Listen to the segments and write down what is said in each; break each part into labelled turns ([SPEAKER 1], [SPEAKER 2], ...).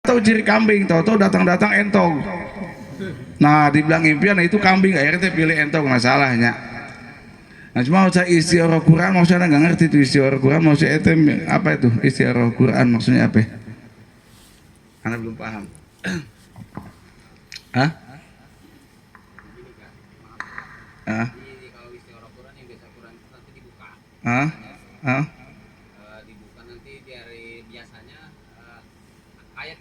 [SPEAKER 1] tahu ciri kambing, tahu-tahu datang-datang entong. Nah dibilang impian, nah itu kambing, akhirnya pilih entong, nggak salahnya. Nah cuma saya istiarah Quran, maksudnya nggak ngerti itu istiarah Quran, maksudnya itu apa itu istiarah Quran, maksudnya apa? Anda belum paham. Hah? Hah?
[SPEAKER 2] Kalau istiarah Quran yang biasa Quran itu nanti dibuka.
[SPEAKER 1] Hah? Hah?
[SPEAKER 2] Dibuka nanti dari biasanya ayat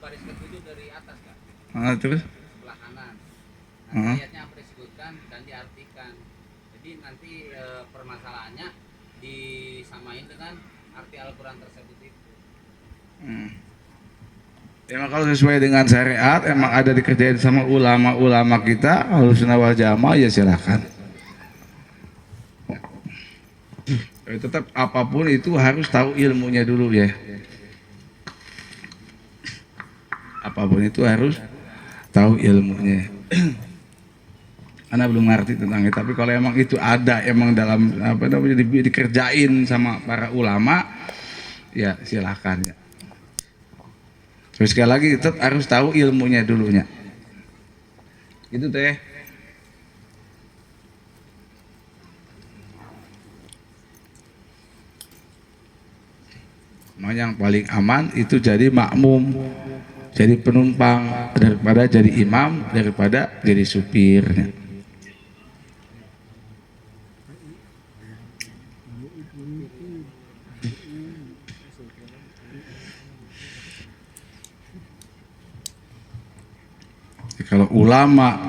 [SPEAKER 2] baris ketujuh dari atas kan.
[SPEAKER 1] Terus?
[SPEAKER 2] Sebelah kanan. Nanti ayatnya apa disebutkan dan diartikan. Jadi nanti permasalahannya disamain dengan arti Al-Quran tersebut itu.
[SPEAKER 1] Emang kalau sesuai dengan syariat, emang ada dikerjain sama ulama-ulama kita, Ahlussunnah wal Jamaah, ya silakan. Tetap apapun itu harus tahu ilmunya dulu ya. Apapun itu harus tahu ilmunya. Anda belum ngerti tentang itu, tapi kalau emang itu ada, emang dalam apa namanya dikerjain sama para ulama, ya silakan ya. Terus sekali lagi tetap harus tahu ilmunya dulunya. Itu teh. Yang paling aman itu jadi makmum, jadi penumpang daripada jadi imam, daripada jadi supirnya. Kalau ulama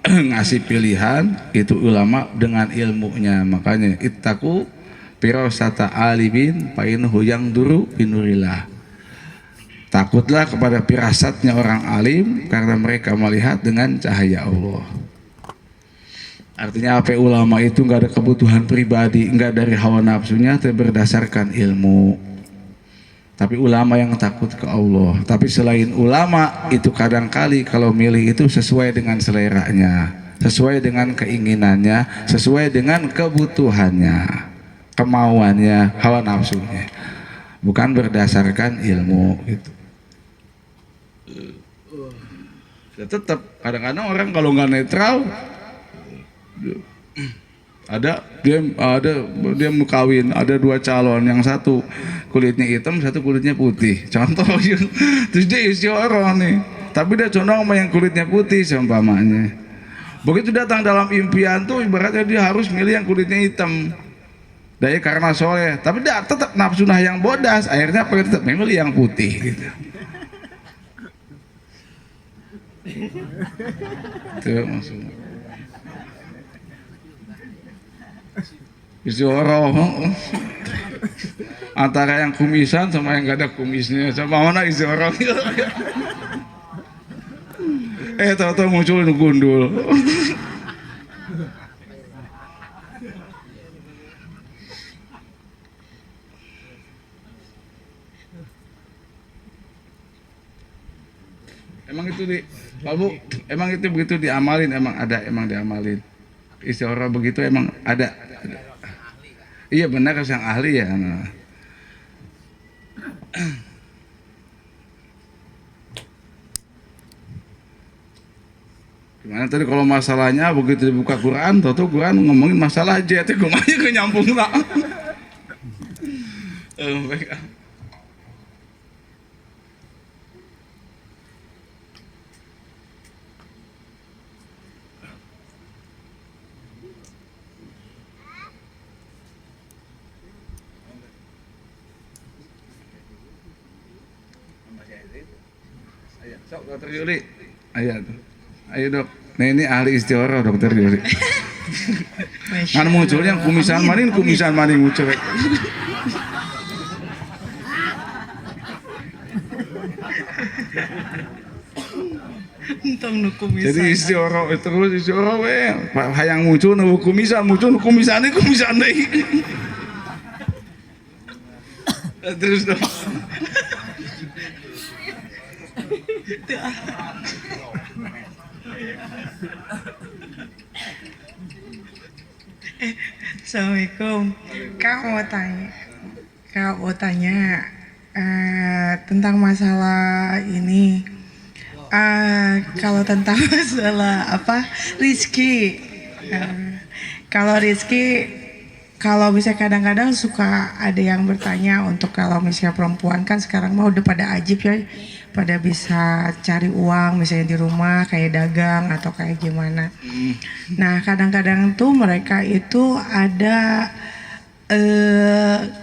[SPEAKER 1] ngasih pilihan, itu ulama dengan ilmunya. Makanya ittaku firasata alimin fa'innahu yangduru binurillah. Takutlah kepada firasatnya orang alim, karena mereka melihat dengan cahaya Allah. Artinya apa, ulama itu nggak ada kebutuhan pribadi, nggak dari hawa nafsunya, tapi berdasarkan ilmu. Tapi ulama yang takut ke Allah. Tapi selain ulama itu kadang-kali kalau milih itu sesuai dengan seleranya, sesuai dengan keinginannya, sesuai dengan kebutuhannya, kemauannya, hawa nafsunya, bukan berdasarkan ilmu gitu. Ya tetap kadang-kadang orang kalau nggak netral, ada dia mau kawin, ada dua calon, yang satu kulitnya hitam, satu kulitnya putih, contoh. Terus dia istiarah nih, tapi dia condong sama yang kulitnya putih seumpamanya. Begitu datang dalam impian tuh ibaratnya dia harus milih yang kulitnya hitam, daya karena soleh, tapi dia tetap nafsunah yang bodas, akhirnya apa, tetap memilih yang putih gitu. Itu maksudnya istiarah antara yang kumisan sama yang gak ada kumisnya, sama mana istiarah? Tahu-tahu muncul gundul. Emang itu emang itu begitu diamalin, emang ada, emang diamalin. Istiarah begitu emang ada. Iya benar, yang ahli ya. Nah. Gimana tadi kalau masalahnya begitu dibuka Quran, tuh Quran ngomongin masalah aja, itu gimana ke nyambung lah. Sok dokter Yuli, ayo dok. Nah ini ahli istiarah dokter Yuli. Kan muncul yang kumisan maning muncul. Jadi istiarah itu terus istiarah we, hayang muncul nu kumisan deui. Terus dong.
[SPEAKER 3] Assalamualaikum. Kak mau tanya, Tentang masalah ini, kalau tentang masalah apa Rizky, kalau Rizky, kalau misalnya kadang-kadang suka ada yang bertanya untuk kalau misalnya perempuan kan sekarang mah udah pada ajib ya, pada bisa cari uang misalnya di rumah kayak dagang atau kayak gimana. Nah kadang-kadang tuh mereka itu ada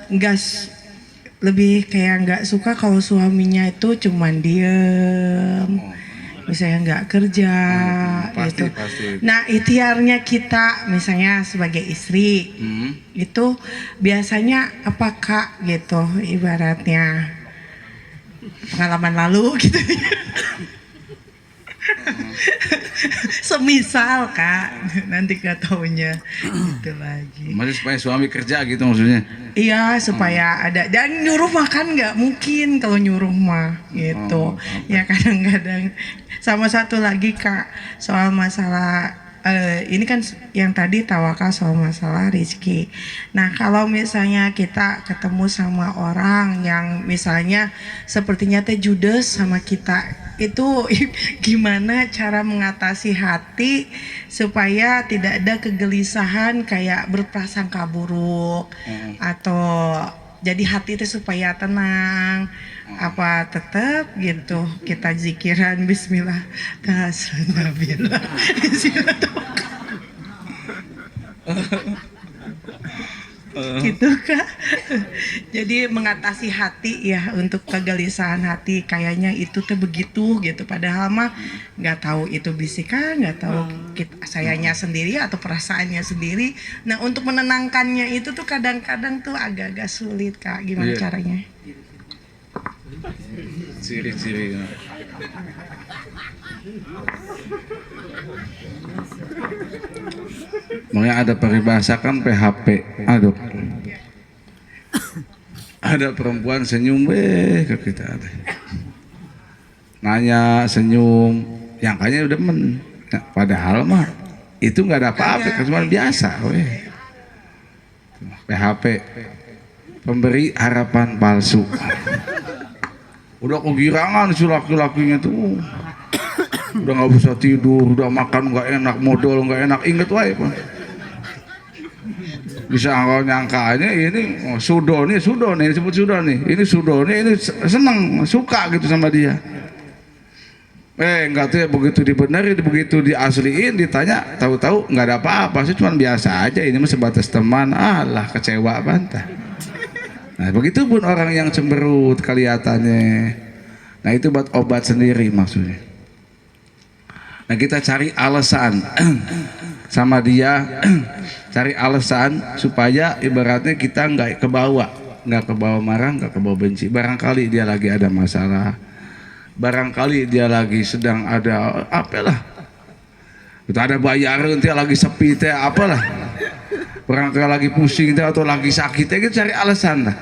[SPEAKER 3] nggak lebih kayak nggak suka kalau suaminya itu cuman diem, misalnya nggak kerja
[SPEAKER 1] Pasti,
[SPEAKER 3] gitu.
[SPEAKER 1] pasti.
[SPEAKER 3] Nah ikhtiarnya kita misalnya sebagai istri itu biasanya apa Kak gitu ibaratnya pengalaman lalu gitu. Semisal Kak nanti gak taunya gitu lagi.
[SPEAKER 1] Masih supaya suami kerja gitu maksudnya.
[SPEAKER 3] Iya supaya ada dan nyuruh makan nggak mungkin kalau nyuruh mah gitu. Ya kadang-kadang sama satu lagi Kak soal masalah ini kan yang tadi tawakal soal masalah rezeki. Nah kalau misalnya kita ketemu sama orang yang misalnya sepertinya teh judes sama kita, itu gimana cara mengatasi hati supaya tidak ada kegelisahan kayak berprasangka buruk atau jadi hati itu supaya tenang, apa tetap gitu kita zikiran Bismillah Tasnabillah gitu Kak. Jadi mengatasi hati ya untuk kegelisahan hati kayaknya itu tuh begitu gitu padahal mah nggak tahu itu bisikan, nggak tahu sayanya sendiri atau perasaannya sendiri. Nah untuk menenangkannya itu tuh kadang-kadang tuh agak-agak sulit Kak, gimana
[SPEAKER 1] Iya.
[SPEAKER 3] caranya?
[SPEAKER 1] Ciri-ciri. Makanya ada peribahasa kan PHP. Aduh. Ada perempuan senyum ke kita ada. Nanya senyum, yang kayaknya udah nah, padahal mah itu nggak ada apa-apa, cuma biasa. PHP, pemberi harapan palsu. Udah kegirangan si laki-lakinya tuh, udah nggak bisa tidur, udah makan nggak enak, modal nggak enak, inget wae Pak. Bisa engkau nyangkanya ini Sudoni disebut Sudoni, ini Sudoni ini senang suka gitu sama dia. Enggak tuh ya, begitu dibenerin, begitu diasliin, ditanya, tahu-tahu nggak ada apa-apa sih, cuma biasa aja, ini mah sebatas teman. Alah kecewa bantah. Nah begitu pun orang yang cemberut kelihatannya. Nah itu buat obat sendiri maksudnya. Nah kita cari alasan sama dia, cari alasan supaya ibaratnya kita nggak kebawa marah, nggak kebawa benci. Barangkali dia lagi ada masalah, barangkali dia lagi sedang ada apalah, kita ada bayaran dia lagi sepi teh apalah, barangkali lagi pusing teh atau lagi sakit teh, kita cari alasan lah.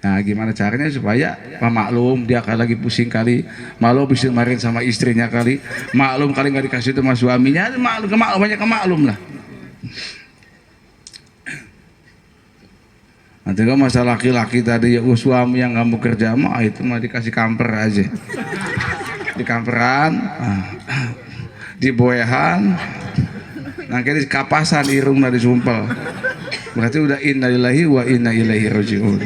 [SPEAKER 1] Nah gimana caranya supaya maklum dia kali lagi pusing kali, malu bisa kemarin sama istrinya kali, maklum kali nggak dikasih itu sama suaminya, banyak kemaklum lah. Nanti kan masalah laki-laki tadi ya suami yang nggak mau kerja mah itu mah dikasih kamper aja, di kamperan, di boehan, nanti di kapasan irung nadi sumpel, berarti udah inna lillahi wa inna ilaihi rajiun.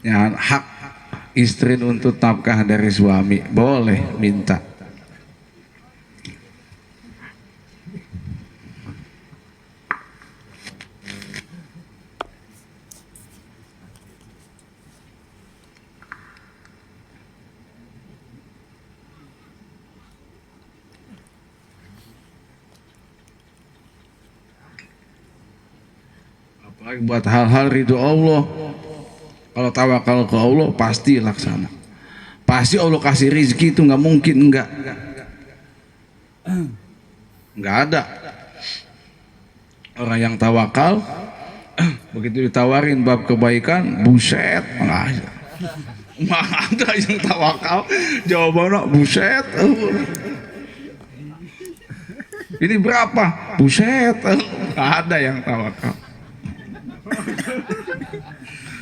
[SPEAKER 1] Ya, hak istri untuk nafkah dari suami boleh minta. Apalagi buat hal-hal ridho Allah. Kalau tawakal ke Allah pasti laksana. Pasti Allah kasih rezeki itu nggak mungkin nggak ada orang yang tawakal begitu ditawarin bab kebaikan buset nggak ada yang tawakal jawabannya buset Ini berapa? Buset, nggak ada yang tawakal.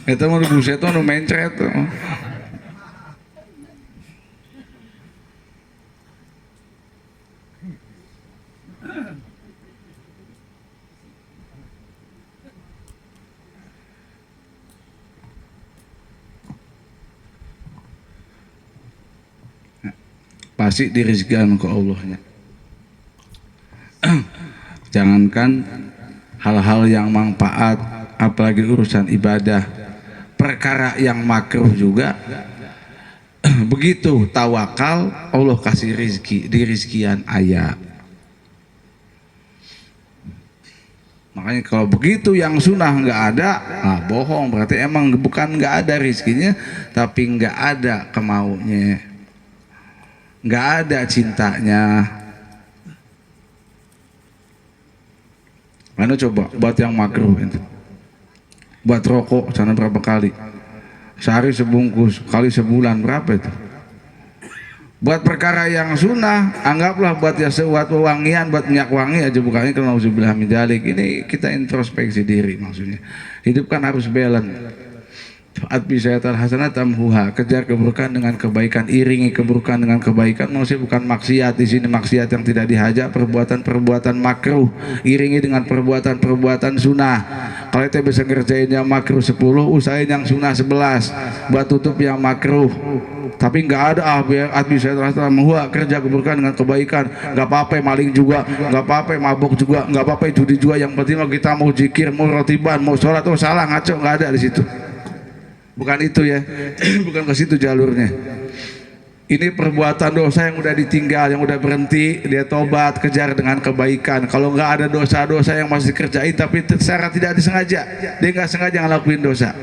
[SPEAKER 1] Itu mau buset tuh mencret tuh. Pasti dirizkikan ke Allahnya. Jangankan hal-hal yang manfaat, apalagi urusan ibadah, perkara yang makruh juga. Begitu tawakal, Allah kasih rizki, di rizkian ayat. Makanya kalau begitu yang sunnah nggak ada, bohong, berarti emang bukan nggak ada rizkinya, tapi nggak ada kemaunya, nggak ada cintanya. Mana coba buat yang makruh itu, buat rokok sana berapa kali, sehari sebungkus, kali sebulan berapa itu. Buat perkara yang sunnah, anggaplah buat ya buat wangian, buat minyak wangi aja bukannya kalau nauzubillah min dzalik. Ini kita introspeksi diri maksudnya. Hidup kan harus balance. Atbi sayyatal hasanat tamhuha, kejar keburukan dengan kebaikan, iringi keburukan dengan kebaikan. Maksudnya bukan maksiat di sini, maksiat yang tidak dihajar, perbuatan-perbuatan makruh iringi dengan perbuatan-perbuatan sunnah. Kalau kita bisa ngerjain yang makruh 10, usahain yang sunnah 11 buat tutup yang makruh. Tapi nggak ada biar atbi sayyatal hasanat tamhuha, kerja keburukan dengan kebaikan. Nggak apa-apa maling juga, nggak apa-apa mabuk juga, nggak apa-apa judi juga. Yang penting kita mau zikir, mau rotiban, mau sholat, oh salah ngaco, nggak ada di situ. Bukan itu ya, bukan ke situ jalurnya. Ini perbuatan dosa yang udah ditinggal, yang udah berhenti, dia tobat, kejar dengan kebaikan. Kalau nggak ada dosa-dosa yang masih dikerjain tapi secara tidak disengaja, dia nggak sengaja ngelakuin dosa.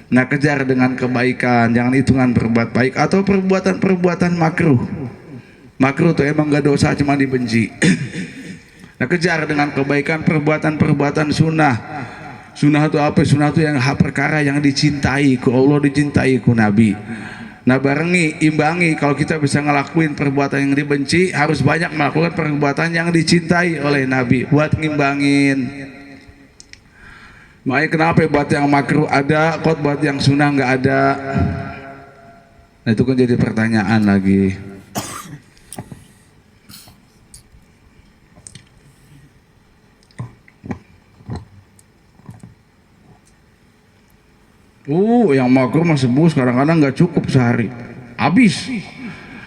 [SPEAKER 1] Nah, kejar dengan kebaikan, jangan hitungan berbuat baik atau perbuatan-perbuatan makruh. Makruh tuh emang nggak dosa, cuma dibenci. Nah, kejar dengan kebaikan, perbuatan-perbuatan sunnah. Sunnah itu apa? Sunnah itu yang perkara yang dicintai ku Allah, dicintai ku Nabi. Nah, barengi, imbangi. Kalau kita bisa ngelakuin perbuatan yang dibenci, harus banyak melakukan perbuatan yang dicintai oleh Nabi buat ngimbangin. Makanya kenapa buat yang makruh ada, kok buat yang sunnah nggak ada? Nah, itu kan jadi pertanyaan lagi. Yang makruh masih bus kadang-kadang nggak cukup sehari, habis.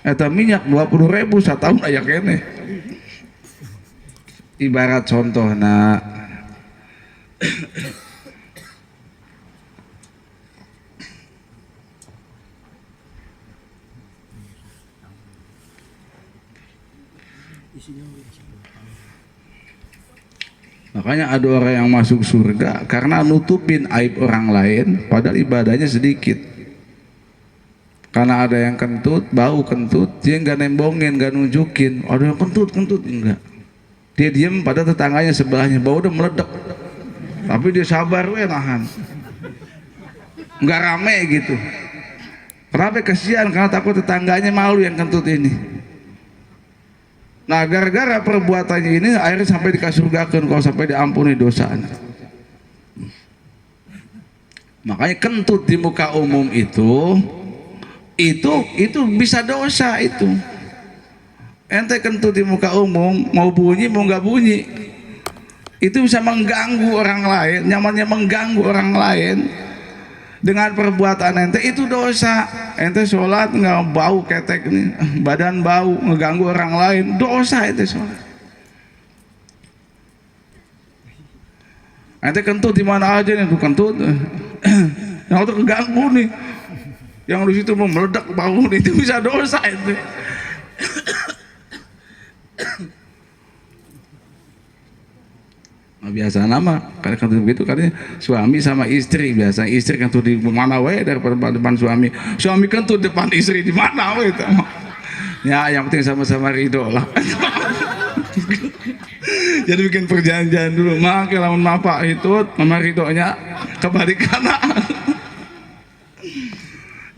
[SPEAKER 1] Eta minyak 20.000 setahun aya kene. Ibarat contoh, nah makanya ada orang yang masuk surga karena nutupin aib orang lain padahal ibadahnya sedikit. Karena ada yang kentut, bau kentut, dia nggak nembongin, nggak nunjukin. Ada yang kentut, enggak. Dia diem pada tetangganya sebelahnya, bau udah meledak. Tapi dia sabar, nahan. Nggak rame gitu. Kenapa? Kasihan, karena takut tetangganya malu yang kentut ini. Nah, gara-gara perbuatannya ini akhirnya sampai dikasurgakan kalau sampai diampuni dosanya. Makanya kentut di muka umum itu bisa dosa itu. Ente kentut di muka umum, mau bunyi mau nggak bunyi, itu bisa mengganggu orang lain, nyamannya mengganggu orang lain. Dengan perbuatan ente itu dosa. Ente sholat nggak bau ketek nih, badan bau ngeganggu orang lain, dosa ente sholat. Ente kentut di mana aja nih, tuh kentut, yang itu keganggu nih, yang di situ mau meledak bau nih, itu bisa dosa ente. Nah, biasa nama karena kan begitu, karena suami sama istri, biasa istri kan tuh di mana wae daripada depan suami kan tuh depan istri di mana wae itu. Ya, yang penting sama-sama ridho lah. Jadi bikin perjanjian dulu, mak lamun mapa itu mama ridhonya kebalikan.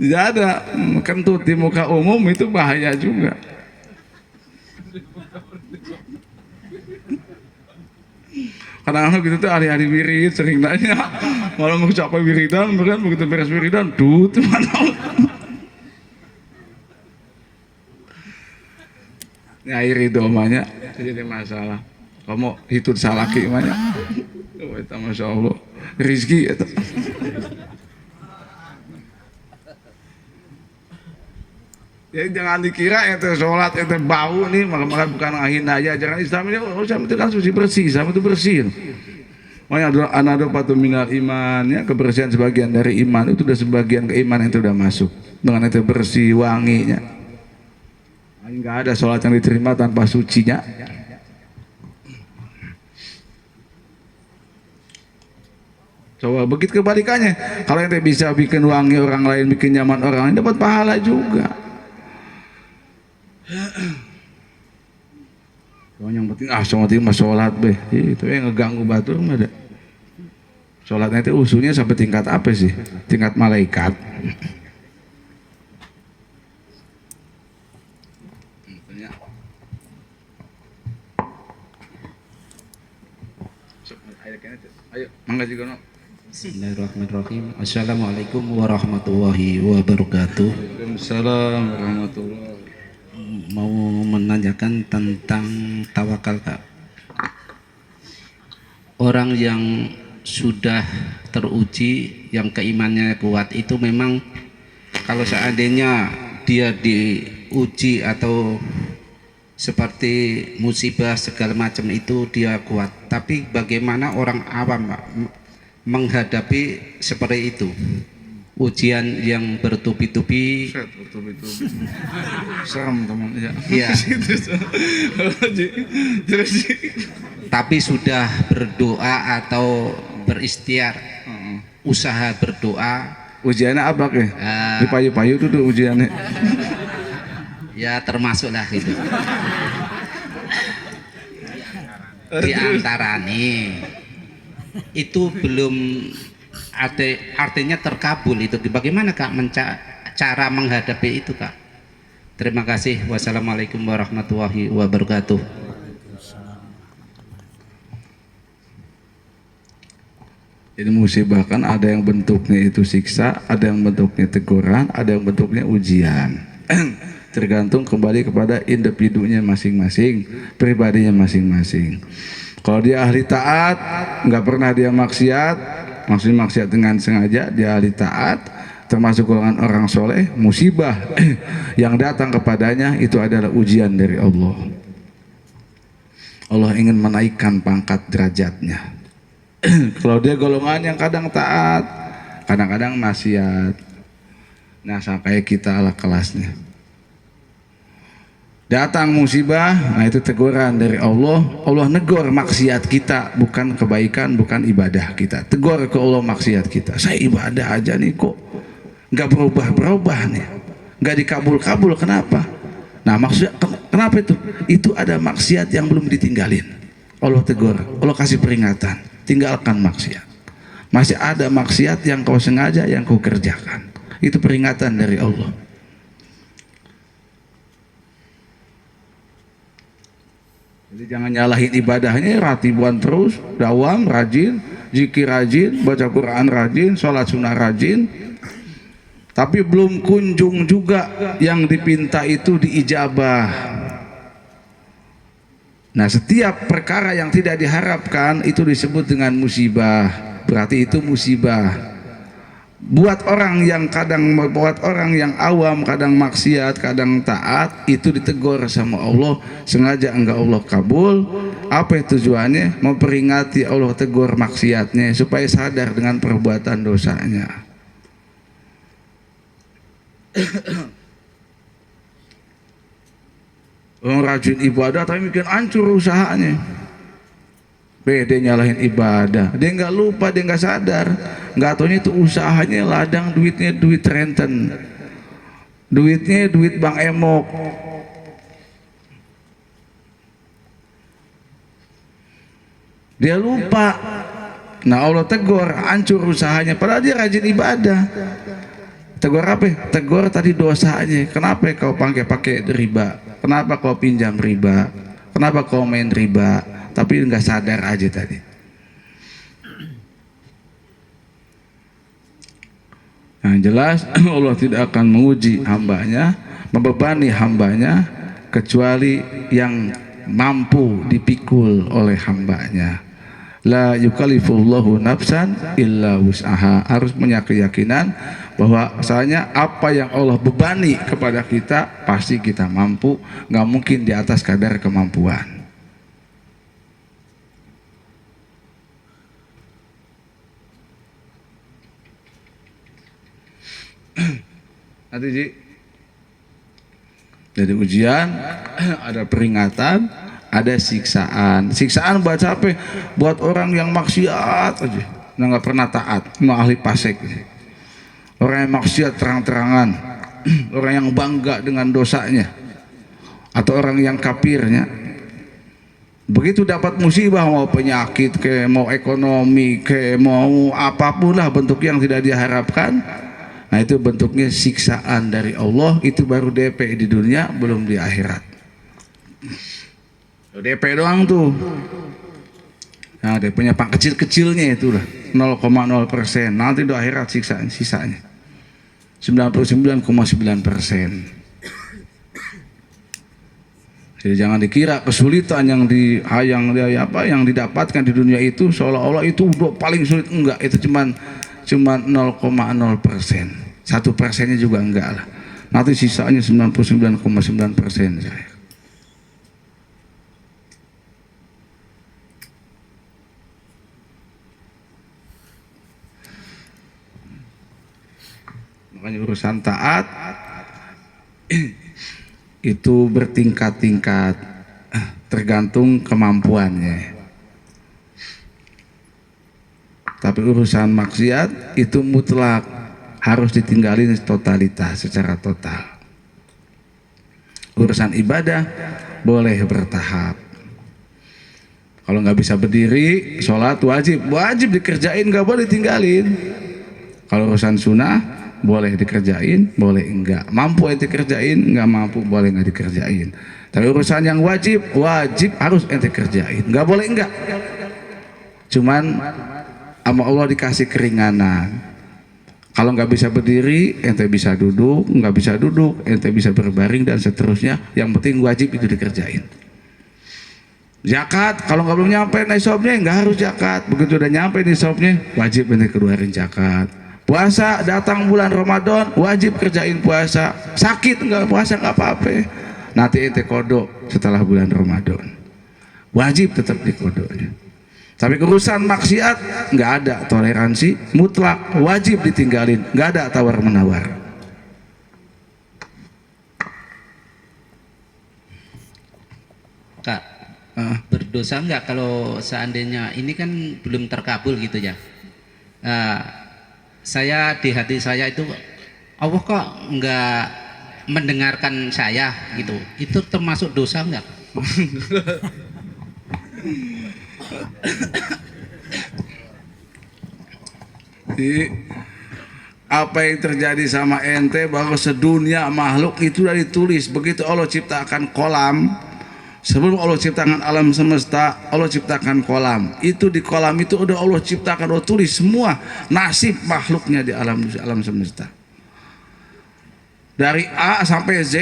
[SPEAKER 1] Tidak ada kentut di muka umum, itu bahaya juga. Kadang-kadang gitu tuh hari-hari wirid sering nanya, malah mau capek wiridan, bukan begitu beres wiridan, tuh mana? Nyairi domanya jadi masalah. Kamu hitut salaki banyak. Oh, itu masya Allah. Rizki itu. Jadi jangan dikira itu sholat itu bau nih, malah bukan ngahina aja. Jangan Islam ini, oh, Islam itu kan suci bersih, Islam itu bersih. Makanya anado patu minal iman, ya kebersihan sebagian dari iman itu udah sebagian keimanan itu udah masuk. Dengan itu bersih wanginya. Enggak ada sholat yang diterima tanpa sucinya. Coba begitu kebalikannya. Kalau ente bisa bikin wangi orang lain, bikin nyaman orang lain, dapat pahala juga. Yang penting sholat be. Itu yang ngeganggu batur mah ada. Sholatnya itu usulnya sampai tingkat apa sih? Tingkat malaikat. Ayo, mangga juga no.
[SPEAKER 4] Bismillahirrahmanirrahim. Assalamualaikum warahmatullahi wabarakatuh.
[SPEAKER 1] Waalaikumsalam warahmatullahi.
[SPEAKER 4] Mau menanyakan tentang tawakal, Kak. Orang yang sudah teruji, yang keimanannya kuat itu memang kalau seandainya dia diuji atau seperti musibah segala macam itu dia kuat. Tapi bagaimana orang awam, Pak, menghadapi seperti itu? Ujian yang bertubi-tubi.
[SPEAKER 1] Seram teman ya.
[SPEAKER 4] Iya. Tapi sudah berdoa atau beristiar, usaha berdoa.
[SPEAKER 1] Ujiannya apa ke? Di payu-payu itu tuh ujiannya.
[SPEAKER 4] Ya termasuklah itu. Di antara nih itu belum artinya terkabul itu. Bagaimana Kak cara menghadapi itu, Kak? Terima kasih. Wassalamualaikum warahmatullahi wabarakatuh.
[SPEAKER 1] Jadi musibah kan ada yang bentuknya itu siksa, ada yang bentuknya teguran, ada yang bentuknya ujian. Tergantung kembali kepada individunya masing-masing, pribadinya masing-masing. Kalau dia ahli taat, nggak pernah dia maksiat, maksudnya maksiat dengan sengaja, dia ahli taat, termasuk golongan orang soleh, musibah yang datang kepadanya itu adalah ujian dari Allah. Allah ingin menaikkan pangkat derajatnya. Kalau dia golongan yang kadang taat, kadang-kadang maksiat, nah sampai kita ala kelasnya. Datang musibah, nah itu teguran dari Allah. Allah negor maksiat kita, bukan kebaikan, bukan ibadah kita. Tegur ke Allah maksiat kita. Saya ibadah aja nih kok nggak berubah-berubah nih, nggak dikabul-kabul, kenapa? Nah maksudnya kenapa itu? Itu ada maksiat yang belum ditinggalin. Allah tegur, Allah kasih peringatan, tinggalkan maksiat. Masih ada maksiat yang kau sengaja, yang kau kerjakan. Itu peringatan dari Allah. Jadi jangan nyalahin ibadahnya, ratibuan terus, dawam rajin, zikir rajin, baca Quran rajin, sholat sunnah rajin, tapi belum kunjung juga yang dipinta itu diijabah. Nah setiap perkara yang tidak diharapkan itu disebut dengan musibah, berarti itu musibah. Buat orang yang awam, kadang maksiat, kadang taat, itu ditegur sama Allah, sengaja enggak Allah kabul. Apa tujuannya? Memperingati Allah tegur maksiatnya supaya sadar dengan perbuatan dosanya. Orang rajin ibadah tapi bikin hancur usahanya. Dia nyalahin ibadah, dia nggak lupa, dia nggak sadar, nggak taunya itu usahanya ladang, duitnya duit renten, duitnya duit Bang Emok. Dia lupa. Nah Allah tegur, hancur usahanya, padahal dia rajin ibadah. Tegur apa? Tegur tadi dosanya. Kenapa kau pakai riba? Kenapa kau pinjam riba? Kenapa kau main riba? tapi nggak sadar aja tadi. Nah, jelas Allah tidak akan menguji hambanya, membebani hambanya kecuali yang mampu dipikul oleh hambanya. La yukallifullahu nafsan illa wus'aha. Harus punya keyakinan bahwa misalnya apa yang Allah bebani kepada kita pasti kita mampu, nggak mungkin di atas kadar kemampuan. Nanti Ji, jadi ujian, ada peringatan, ada siksaan. Siksaan buat siapa? Buat orang yang maksiat aja, nggak pernah taat, mau ahli pasek. Orang yang maksiat terang-terangan, orang yang bangga dengan dosanya, atau orang yang kafirnya. Begitu dapat musibah, mau penyakit, ke mau ekonomi, ke mau apapun lah bentuk yang tidak diharapkan. Nah itu bentuknya siksaan dari Allah. Itu baru DP di dunia, belum di akhirat. DP doang tuh. Nah DP-nya pak kecil-kecilnya itulah 0,0%. Nanti di akhirat siksaan sisanya 99,9%. Jadi jangan dikira kesulitan yang didapatkan di dunia itu seolah-olah itu udah paling sulit. Enggak, itu cuma 0,0%, 1%-nya juga enggak lah. Nanti sisanya 99,9% saya. Makanya urusan taat itu bertingkat-tingkat, tergantung kemampuannya. Tapi urusan maksiat itu mutlak, harus ditinggalin totalitas, secara total. Urusan ibadah boleh bertahap. Kalau nggak bisa berdiri, sholat wajib dikerjain, nggak boleh ditinggalin. Kalau urusan sunnah boleh dikerjain, boleh enggak. Mampu ente kerjain, nggak mampu boleh nggak dikerjain. Tapi urusan yang wajib harus ente kerjain, nggak boleh enggak. Cuman sama Allah dikasih keringanan. Kalau nggak bisa berdiri, ente bisa duduk. Nggak bisa duduk, ente bisa berbaring dan seterusnya. Yang penting wajib itu dikerjain. Zakat, kalau nggak belum nyampe nisabnya, nggak harus zakat. Begitu udah nyampe nisabnya, wajib ente keluarin zakat. Puasa, datang bulan Ramadan, wajib kerjain puasa. Sakit nggak puasa nggak apa-apa. Nanti ente kodok setelah bulan Ramadan. Wajib tetap dikodoknya. Tapi urusan maksiat nggak ada toleransi, mutlak wajib ditinggalin, nggak ada tawar menawar.
[SPEAKER 4] Kak, berdosa nggak kalau seandainya ini kan belum terkabul gitu ya? Saya di hati saya itu Allah kok nggak mendengarkan saya gitu. Itu termasuk dosa nggak?
[SPEAKER 1] Jadi, apa yang terjadi sama ente bahwa sedunia makhluk itu sudah ditulis. Begitu Allah ciptakan kolam, sebelum Allah ciptakan alam semesta, Allah ciptakan kolam. Itu di kolam itu udah Allah ciptakan, Allah tulis semua nasib makhluknya di alam semesta. Dari A sampai Z,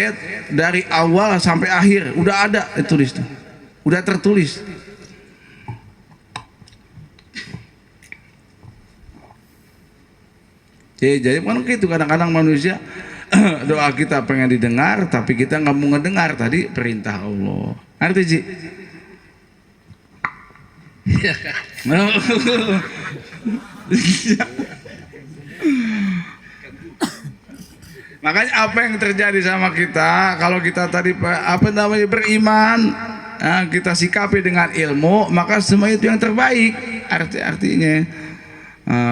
[SPEAKER 1] dari awal sampai akhir udah ada ditulis tuh. Udah tertulis. Jadi kan gitu, kadang-kadang manusia doa kita pengen didengar tapi kita nggak mau ngedengar tadi perintah Allah. Ngerti Ji? Makanya apa yang terjadi sama kita kalau kita tadi beriman, kita sikapi dengan ilmu, maka semua itu yang terbaik artinya.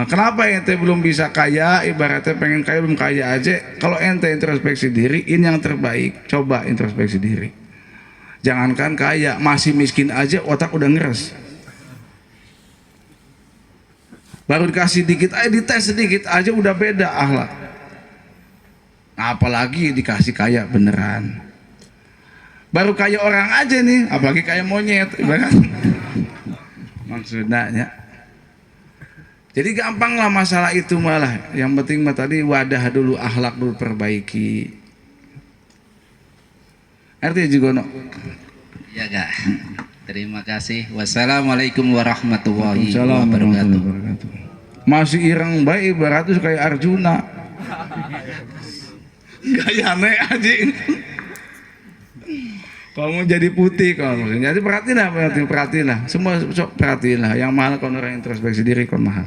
[SPEAKER 1] Kenapa ente belum bisa kaya? Ibaratnya pengen kaya belum kaya aja. Kalau ente introspeksi diri, ini yang terbaik. Coba introspeksi diri. Jangankan kaya, masih miskin aja otak udah ngeres. Baru dikasih dikit aja, dites sedikit aja udah beda akhlak. Apalagi dikasih kaya beneran. Baru kaya orang aja nih, apalagi kaya monyet. maksudnya. Jadi gampang lah masalah itu malah. Yang penting mah tadi wadah dulu, akhlak dulu perbaiki. Artinya juga no.
[SPEAKER 4] Ya Kak. Terima kasih. Wassalamualaikum warahmatullahi
[SPEAKER 1] Waalaikumsalam
[SPEAKER 4] wabarakatuh.
[SPEAKER 1] warahmatullahi wabarakatuh. Masih ireng baik ibaratnya kayak Arjuna. Gaya aneh aja. Kamu jadi putih kamu. Jadi perhatiin lah. Semua sok perhatiin lah. Yang mahal kalau orang introspeksi diri kon mahal.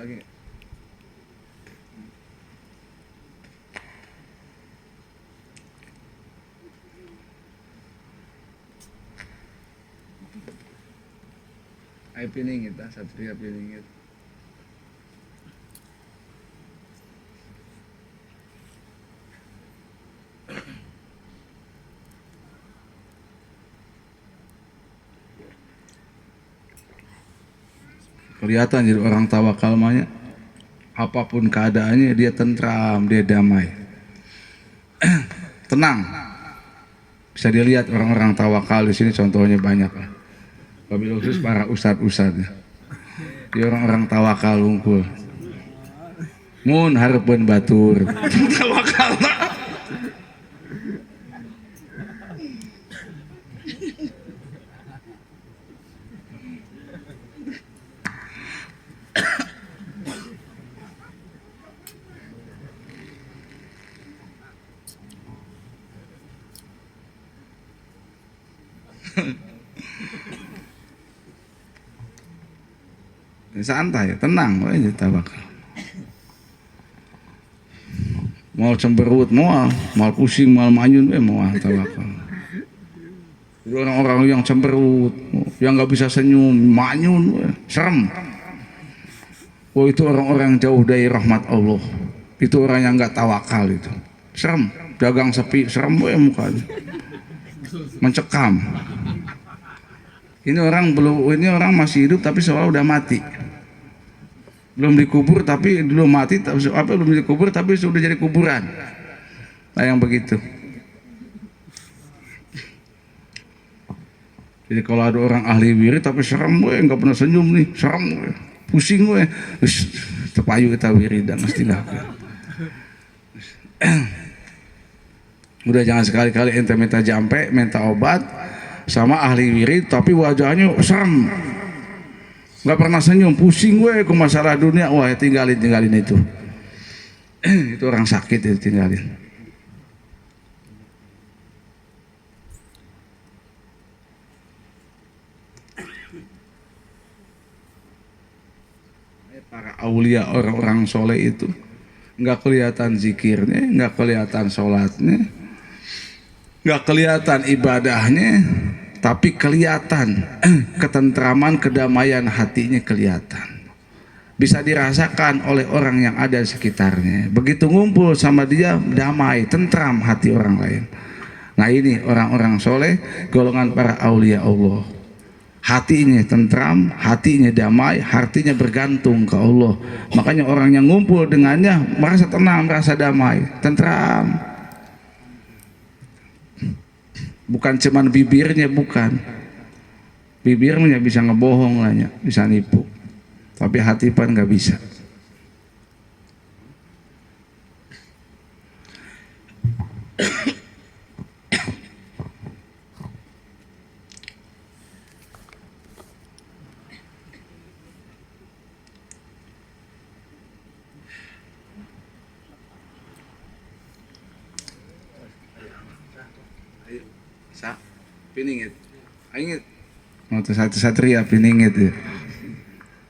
[SPEAKER 1] Lagi. Ay piningit Satria piningit. Kelihatan jadi orang tawakal mahnya, apapun keadaannya dia tentram, dia damai, tenang. Bisa dilihat orang-orang tawakal di sini contohnya banyak lah. Wabil khusus para ustad-ustad, dia orang-orang tawakal unggul. Mun harapan batur, tawakal. Santai, tenang aja tawakal. Mau cemberut, mau pusing, mau manyun, mau tawakal. Jadi orang-orang yang cemberut, yang nggak bisa senyum, manyun, serem. Oh itu orang-orang jauh dari rahmat Allah. Itu orang yang nggak tawakal itu, serem. Dagang sepi, serem mukanya, mencekam. Ini orang masih hidup tapi seolah udah mati. Belum dikubur tapi belum mati, belum dikubur tapi sudah jadi kuburan. Nah yang begitu. Jadi kalau ada orang ahli wirid tapi serem gue, nggak pernah senyum nih, serem gue, pusing gue, terpayu kita wiridan mestilah. Udah jangan sekali-kali ente minta jampe, minta obat sama ahli wirid tapi wajahnya serem. Nggak pernah senyum, pusing gue ke masalah dunia, wah tinggalin itu. Itu orang sakit itu tinggalin. Para aulia, orang-orang soleh itu nggak kelihatan zikirnya, nggak kelihatan sholatnya, nggak kelihatan ibadahnya, tapi kelihatan ketentraman, kedamaian hatinya kelihatan. Bisa dirasakan oleh orang yang ada di sekitarnya. Begitu ngumpul sama dia, damai, tentram hati orang lain. Nah ini orang-orang soleh, golongan para aulia Allah. Hatinya tentram, hatinya damai, hatinya bergantung ke Allah. Makanya orang yang ngumpul dengannya merasa tenang, merasa damai, tentram. Bukan cuman bibirnya, bukan. Bibirnya bisa ngebohong lah, bisa nipu. Tapi hati pan nggak bisa. Piningit, ingit, mau satu satria piningit ya.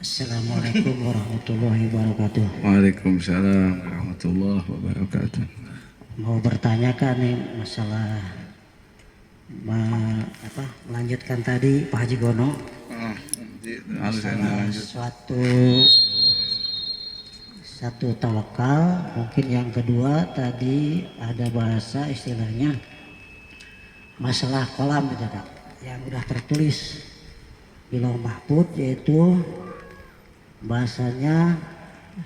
[SPEAKER 5] Assalamualaikum warahmatullahi wabarakatuh.
[SPEAKER 1] Waalaikumsalam warahmatullahi wabarakatuh.
[SPEAKER 5] Mau bertanyakan nih masalah melanjutkan tadi Pak Haji Gono.
[SPEAKER 1] Harus lanjut.
[SPEAKER 5] Satu tawakal, mungkin yang kedua tadi ada bahasa istilahnya masalah kolam gitu Kak, yang udah tertulis di Lauh Mahfuz, yaitu bahasanya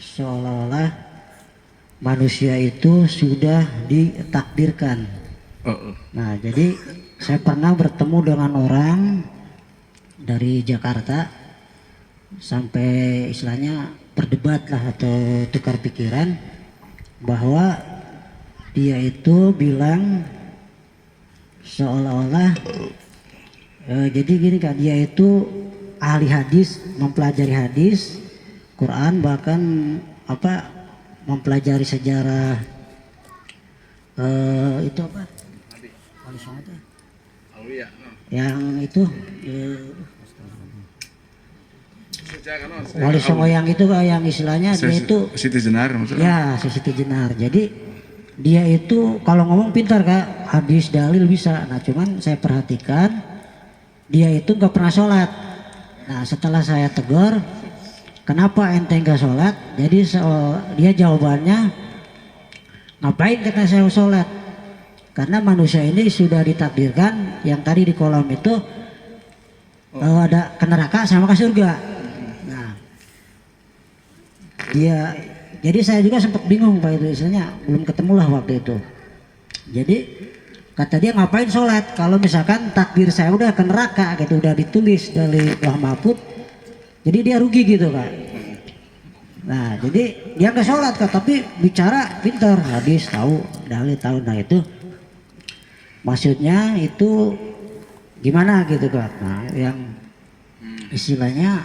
[SPEAKER 5] seolah-olah manusia itu sudah ditakdirkan. Nah, jadi saya pernah bertemu dengan orang dari Jakarta, sampai istilahnya berdebat lah atau tukar pikiran, bahwa dia itu bilang seolah-olah jadi gini Kak, dia itu ahli hadis, mempelajari hadis, Quran, bahkan mempelajari sejarah itu apa? Yang itu Wali Songo yang itu yang istilahnya dia itu
[SPEAKER 1] Siti Jenar maksudnya.
[SPEAKER 5] ya Siti Jenar. Jadi dia itu kalau ngomong pintar Kak, hadis dalil bisa. Nah cuman saya perhatikan dia itu nggak pernah sholat. Nah setelah saya tegur, kenapa ente nggak sholat? Jadi dia jawabannya, ngapain kata saya sholat? Karena manusia ini sudah ditakdirkan yang tadi di kolom itu ada ke neraka sama ke surga. Nah, jadi saya juga sempat bingung Pak itu, istilahnya belum ketemu lah waktu itu. Jadi kata dia, ngapain sholat kalau misalkan takdir saya udah ke neraka gitu, udah ditulis dari Lauh Mahfuz, jadi dia rugi gitu Kak. Nah jadi dia nggak sholat Kak, tapi bicara pintar, hadis tahu, dalil tahu. Nah itu maksudnya itu gimana gitu Kak. Nah yang istilahnya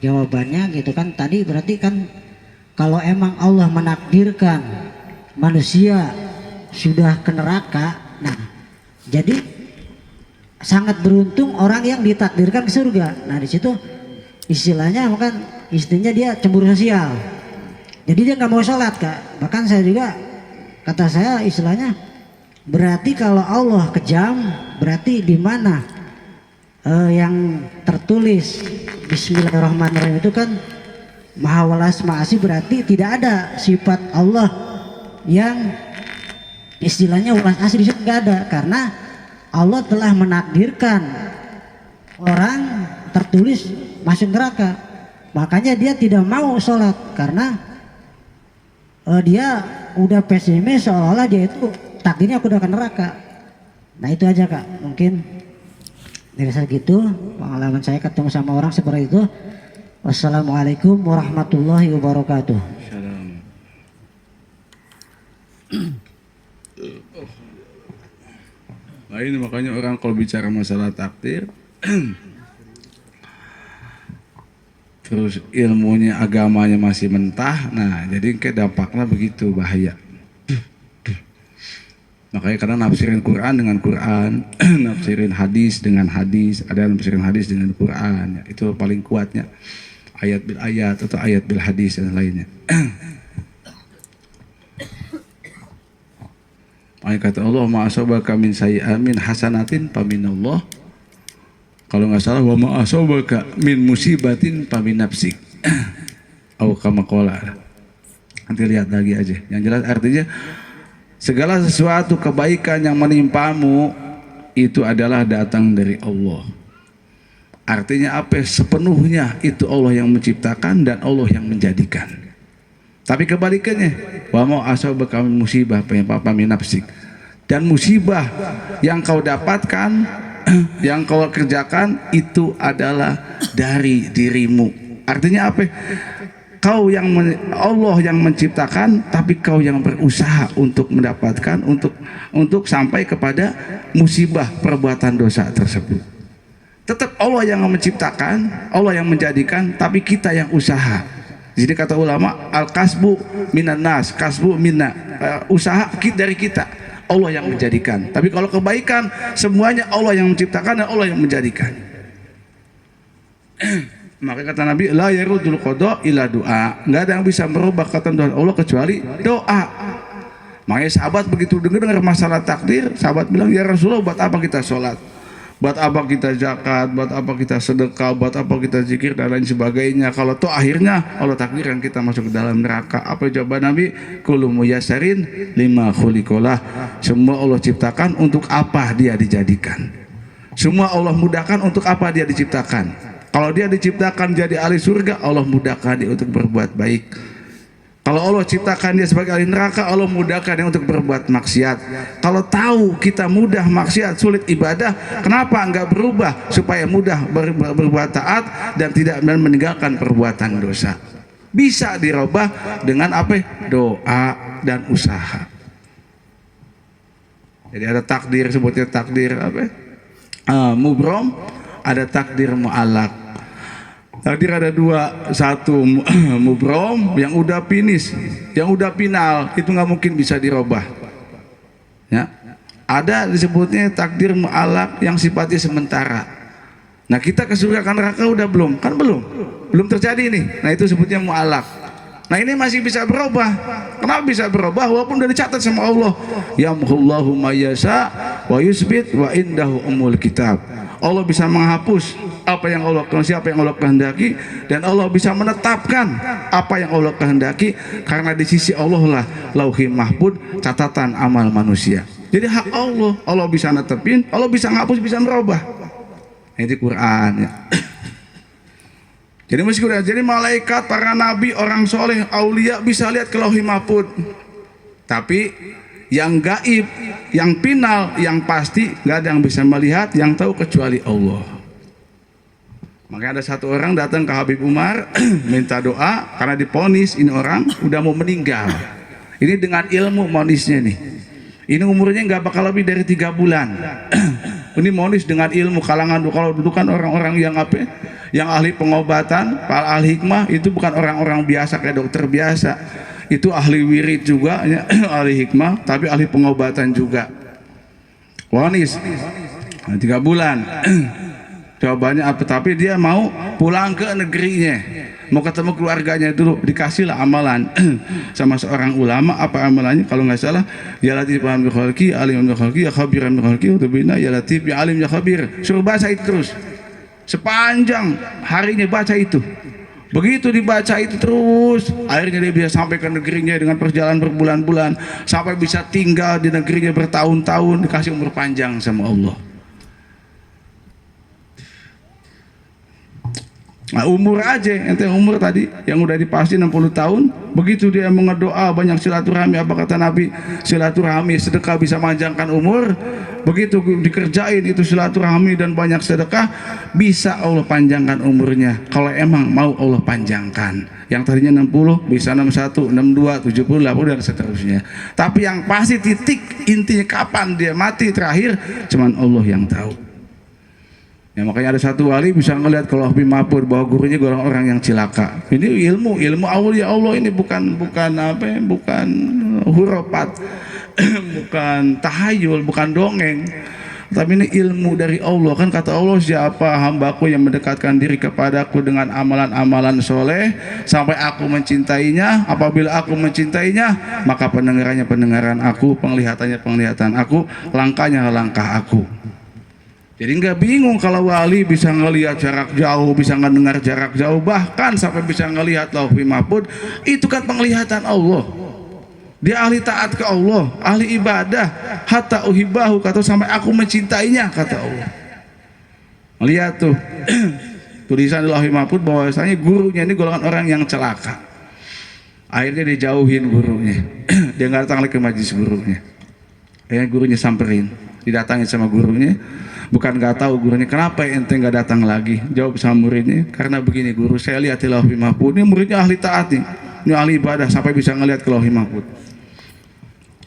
[SPEAKER 5] jawabannya gitu kan tadi, berarti kan kalau emang Allah menakdirkan manusia sudah ke neraka, nah jadi sangat beruntung orang yang ditakdirkan ke surga. Nah di situ istilahnya kan istrinya dia cemburu sosial, jadi dia nggak mau sholat Kak. Bahkan saya juga, kata saya istilahnya, berarti kalau Allah kejam, berarti di mana yang tertulis Bismillahirrahmanirrahim itu kan Maha Welas Maha Asih, berarti tidak ada sifat Allah yang istilahnya welas asih di situ, nggak ada, karena Allah telah menakdirkan orang tertulis masuk neraka. Makanya dia tidak mau sholat karena dia udah pesimis, seolah-olah dia itu takdirnya udah ke neraka. Nah itu aja Kak, mungkin dari saya gitu pengalaman saya ketemu sama orang seperti itu. Wassalamualaikum warahmatullahi wabarakatuh.
[SPEAKER 1] Nah ini makanya orang kalau bicara masalah takdir terus ilmunya agamanya masih mentah, nah jadi kayak dampaknya begitu bahaya. Makanya kadang nafsirin Quran dengan Quran, nafsirin hadis dengan hadis, ada yang nafsirin hadis dengan Quran, itu paling kuatnya ayat bil ayat atau ayat bil hadis dan lainnya. Makanya kata Allah, ma'asobaka min sayyi'amin hasanatin paminallah. Kalau nggak salah, wa ma'asobaka min musibatin pamin nafsik. Au kama qala. Nanti lihat lagi aja. Yang jelas artinya segala sesuatu kebaikan yang menimpamu itu adalah datang dari Allah. Artinya apa? Sepenuhnya itu Allah yang menciptakan dan Allah yang menjadikan. Tapi kebalikannya, wa mau asabaka min musibah pamin nafsik. Dan musibah yang kau dapatkan, yang kau kerjakan itu adalah dari dirimu. Artinya apa? Kau yang Allah yang menciptakan, tapi kau yang berusaha untuk mendapatkan, untuk sampai kepada musibah perbuatan dosa tersebut. Tetap Allah yang menciptakan, Allah yang menjadikan, tapi kita yang usaha. Jadi kata ulama, al kasbu minan nas, kasbu minna, usaha dari kita, Allah yang menjadikan. Tapi kalau kebaikan semuanya Allah yang menciptakan dan Allah yang menjadikan. Maka kata Nabi, la yarudul qada illa doa. Enggak ada yang bisa merubah ketentuan Allah kecuali doa. Makanya sahabat begitu dengar masalah takdir, sahabat bilang, ya Rasulullah, buat apa kita sholat? Buat apa kita zakat? Buat apa kita sedekah? Buat apa kita zikir dan lain sebagainya? Kalau toh akhirnya Allah takdirkan kita masuk ke dalam neraka. Apa jawaban Nabi? Kullu muyasarin lima khuliqalah. Semua Allah ciptakan untuk apa dia dijadikan. Semua Allah mudahkan untuk apa dia diciptakan. Kalau dia diciptakan jadi ahli surga, Allah mudahkan dia untuk berbuat baik. Kalau Allah ciptakan dia sebagai ahli neraka, Allah mudahkan dia untuk berbuat maksiat. Kalau tahu kita mudah maksiat, sulit ibadah, kenapa enggak berubah supaya mudah berbuat taat dan tidak meninggalkan perbuatan dosa? Bisa dirubah dengan apa? Doa dan usaha. Jadi ada takdir, sebutnya takdir apa? Mubrom, ada takdir mu'allaq. Takdir ada dua, satu mubrom yang udah finish, yang udah final, itu nggak mungkin bisa dirubah. Ya, ada disebutnya takdir mu'allaq yang sifatnya sementara. Nah kita ke surga kan neraka udah belum? Kan belum terjadi nih. Nah itu sebutnya mu'allaq. Nah ini masih bisa berubah. Kenapa bisa berubah? Walaupun udah dicatat sama Allah. Yamhullahu ma yasha wa yusbit wa indahu umul kitab. Allah bisa menghapus apa yang Allah siapa yang Allah kehendaki, dan Allah bisa menetapkan apa yang Allah kehendaki, karena di sisi Allah lah Lauhul Mahfuz, catatan amal manusia. Jadi hak Allah, Allah bisa netepin, Allah bisa menghapus, bisa merubah. Ini Quran ya. Jadi meskipun jadi malaikat, para nabi, orang soleh, aulia bisa lihat ke Lauhul Mahfuz. Tapi yang gaib, yang final, yang pasti nggak ada yang bisa melihat, yang tahu kecuali Allah. Makanya ada satu orang datang ke Habib Umar minta doa karena diponis ini orang udah mau meninggal. Ini dengan ilmu monisnya nih. Ini umurnya nggak bakal lebih dari 3 bulan. Ini monis dengan ilmu kalangan, kalau dulu kan orang-orang yang apa? Yang ahli pengobatan, para ahli hikmah itu bukan orang-orang biasa kayak dokter biasa. Itu ahli wirid juga, ya, ahli hikmah, tapi ahli pengobatan juga. Wanis 3 bulan. Jawabannya apa? Tapi dia mau pulang ke negerinya, mau ketemu keluarganya dulu. Dikasihlah amalan sama seorang ulama. Apa amalannya? Kalau nggak salah, ya latif bi khalqi, alim bi khalqi, ya khabiran bi khalqi, utubina ya latif bi alim ya khabir. Suruh baca itu terus sepanjang harinya, baca itu. Begitu dibaca itu terus, akhirnya dia bisa sampai ke negerinya dengan perjalanan berbulan-bulan, sampai bisa tinggal di negerinya bertahun-tahun, dikasih umur panjang sama Allah. Nah, umur aja, ente umur tadi yang udah dipasti 60 tahun, begitu dia mengedoa banyak silaturahmi, apa kata Nabi, silaturahmi sedekah bisa manjangkan umur. Begitu dikerjain itu silaturahmi dan banyak sedekah, bisa Allah panjangkan umurnya. Kalau emang mau Allah panjangkan, yang tadinya 60 bisa 61, 62, 70, 80 dan seterusnya. Tapi yang pasti titik intinya kapan dia mati terakhir, cuman Allah yang tahu. Ya, makanya ada satu wali bisa ngelihat kalau Lauhul Mahfuz bahwa gurunya orang-orang yang cilaka. Ini ilmu aulia Allah, ini bukan apa, bukan hurufat, bukan tahayul, bukan dongeng. Tapi ini ilmu dari Allah. Kan kata Allah, siapa hambaku yang mendekatkan diri kepadaku dengan amalan-amalan soleh sampai aku mencintainya, apabila aku mencintainya, maka pendengarannya pendengaran aku, penglihatannya penglihatan aku, langkahnya langkah aku. Jadi nggak bingung kalau wali bisa ngelihat jarak jauh, bisa ngedengar jarak jauh, bahkan sampai bisa ngelihat Lauhul Mahfuz. Itu kan penglihatan Allah. Dia ahli taat ke Allah, ahli ibadah. Hatta uhibahu, kata sampai aku mencintainya, kata Allah. Lihat tuh tulisan di Lauhul Mahfuz bahwasanya gurunya ini golongan orang yang celaka. Akhirnya dijauhin gurunya. Dia nggak datang lagi ke majelis gurunya. Akhirnya gurunya samperin, didatangin sama gurunya. Bukan nggak tahu gurunya, kenapa ente nggak datang lagi? Jawab sama muridnya, karena begini guru, saya lihat di Lauhul Mahfuz, ini muridnya ahli taat nih, ini ahli ibadah sampai bisa ngelihat ke Lauhul Mahfuz.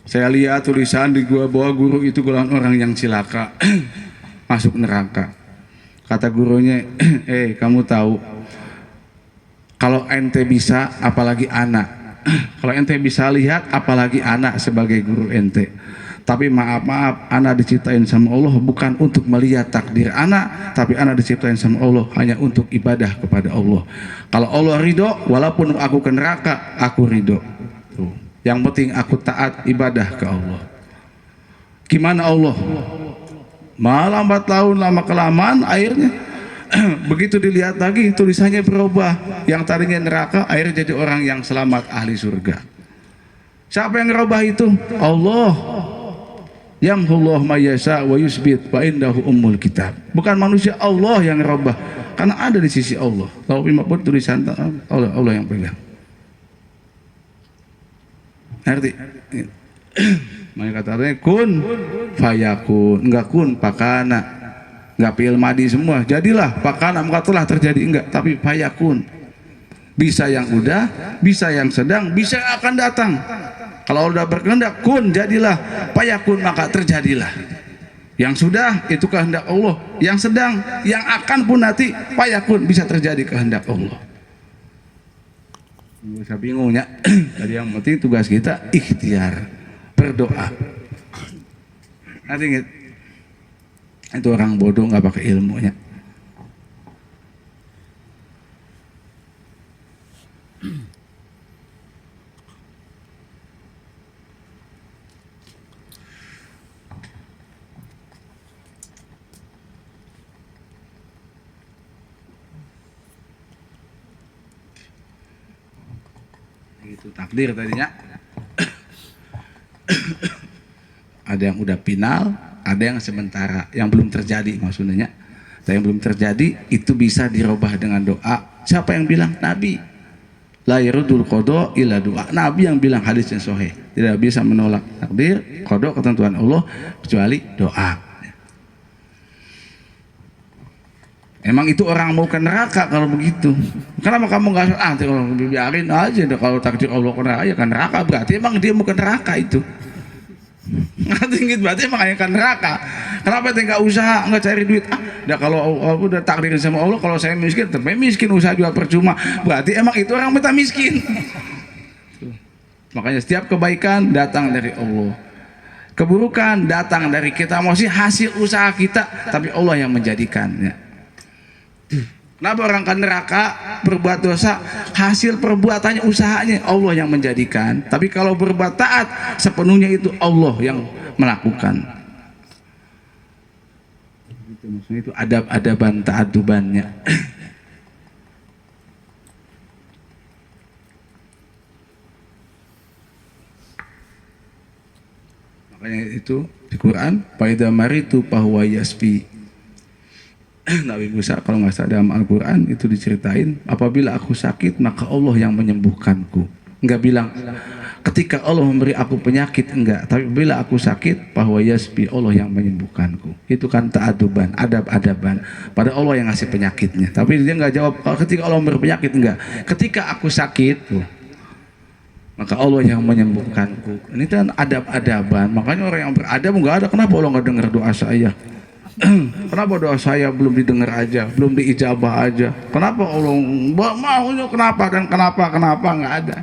[SPEAKER 1] Saya lihat tulisan di gua bahwa guru itu golongan orang yang cilaka, masuk neraka. Kata gurunya, kamu tahu, kalau ente bisa, apalagi anak. Kalau ente bisa lihat, apalagi anak sebagai guru ente. Tapi maaf, anak diciptain sama Allah bukan untuk melihat takdir anak, tapi anak diciptain sama Allah hanya untuk ibadah kepada Allah. Kalau Allah ridho, walaupun aku ke neraka, aku ridho. Tuh. Yang penting aku taat ibadah ke Allah. Gimana Allah? Lambat laun, lama kelamaan, akhirnya begitu dilihat lagi tulisannya berubah. Yang tadinya neraka, akhirnya jadi orang yang selamat, ahli surga. Siapa yang ngerubah itu? Allah. Yamhullahu ma yasha wa yusbit wa indahu ummul kitab. Bukan manusia, Allah yang robah. Karena ada di sisi Allah. Lauhul mahfuz tulisan Allah yang pegang. Ngerti? Makanya katanya kun fayakun, enggak kun pakana, enggak fi'il madi semua. Jadilah pakana, maka telah terjadi, enggak, tapi fayakun. Bisa yang udah, bisa yang sedang, bisa yang akan datang. Kalau udah berkehendak kun, jadilah, fayakun, maka terjadilah. Yang sudah itu kehendak Allah, yang sedang, yang akan pun nanti fayakun, bisa terjadi kehendak Allah. Bisa bingungnya. Jadi yang penting tugas kita ikhtiar, berdoa. Nanti ingat, itu orang bodoh nggak pakai ilmunya. Itu takdir tadinya. Ada yang udah final, ada yang sementara, yang belum terjadi maksudnya. Dan yang belum terjadi itu bisa dirubah dengan doa. Siapa yang bilang? Nabi. La yarudul qada illa doa. Nabi yang bilang, hadisnya sahih. Tidak bisa menolak takdir, qada, ketentuan Allah kecuali doa. Emang itu orang mau ke neraka kalau begitu. Kenapa kamu nggak kalau biarin aja deh, kalau takdir Allah ke neraka ya kan neraka, berarti emang dia mau ke neraka itu. Ngerti, berarti emang yang ke neraka. Kenapa dia nggak usaha, nggak cari duit? Udah kalau udah takdirin sama Allah, kalau saya miskin, tapi miskin, usaha juga percuma. Berarti emang itu orang minta miskin. Makanya setiap kebaikan datang dari Allah. Keburukan datang dari kita, masih hasil usaha kita, tapi Allah yang menjadikannya. Kenapa orang ke neraka berbuat dosa, hasil perbuatannya, usahanya Allah yang menjadikan. Tapi kalau berbuat taat, sepenuhnya itu Allah yang melakukan. Itu maksudnya, itu adab-adaban ta'adubannya. Makanya itu di Quran, faidha maritu fahuwa yasfi. Nabi Musa kalau nggak salah dalam Al-Quran itu diceritain, apabila aku sakit maka Allah yang menyembuhkanku. Enggak bilang ketika Allah memberi aku penyakit, enggak, tapi bila aku sakit bahwa yasbi, Allah yang menyembuhkanku. Itu kan ta'aduban, adab-adaban pada Allah yang ngasih penyakitnya. Tapi dia nggak jawab ketika Allah memberi penyakit, enggak, ketika aku sakit maka Allah yang menyembuhkanku. Ini kan adab-adaban. Makanya orang yang beradab nggak ada, kenapa Allah nggak dengar doa saya? Kenapa doa saya belum didengar aja, belum diijabah aja? Kenapa Allah maunya kenapa dan kenapa nggak ada?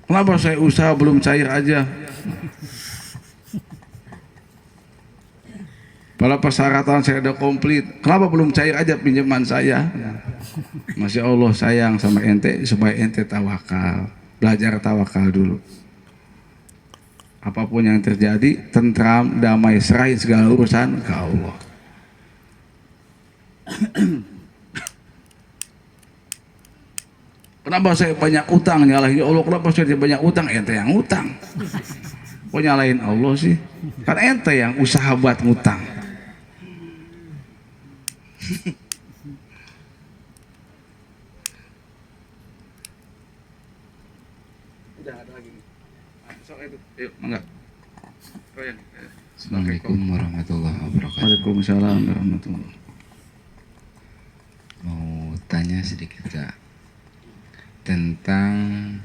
[SPEAKER 1] Kenapa saya usaha belum cair aja? Padahal persyaratan saya udah komplit. Kenapa belum cair aja pinjaman saya? Masya Allah sayang sama ente supaya ente tawakal. Belajar tawakal dulu. Apapun yang terjadi, tentram, damai, serahin segala urusan ke Allah. Kenapa saya banyak utang, nyalahin Allah? Kenapa saya banyak utang? Ente yang utang. Kok nyalahin Allah sih? Kan ente yang usaha buat ngutang. Udah ada lagi. Sok itu. Yuk, mangga.
[SPEAKER 2] Assalamualaikum warahmatullahi wabarakatuh.
[SPEAKER 1] Waalaikumsalam warahmatullahi wabarakatuh.
[SPEAKER 2] Mau tanya sedikit Kak tentang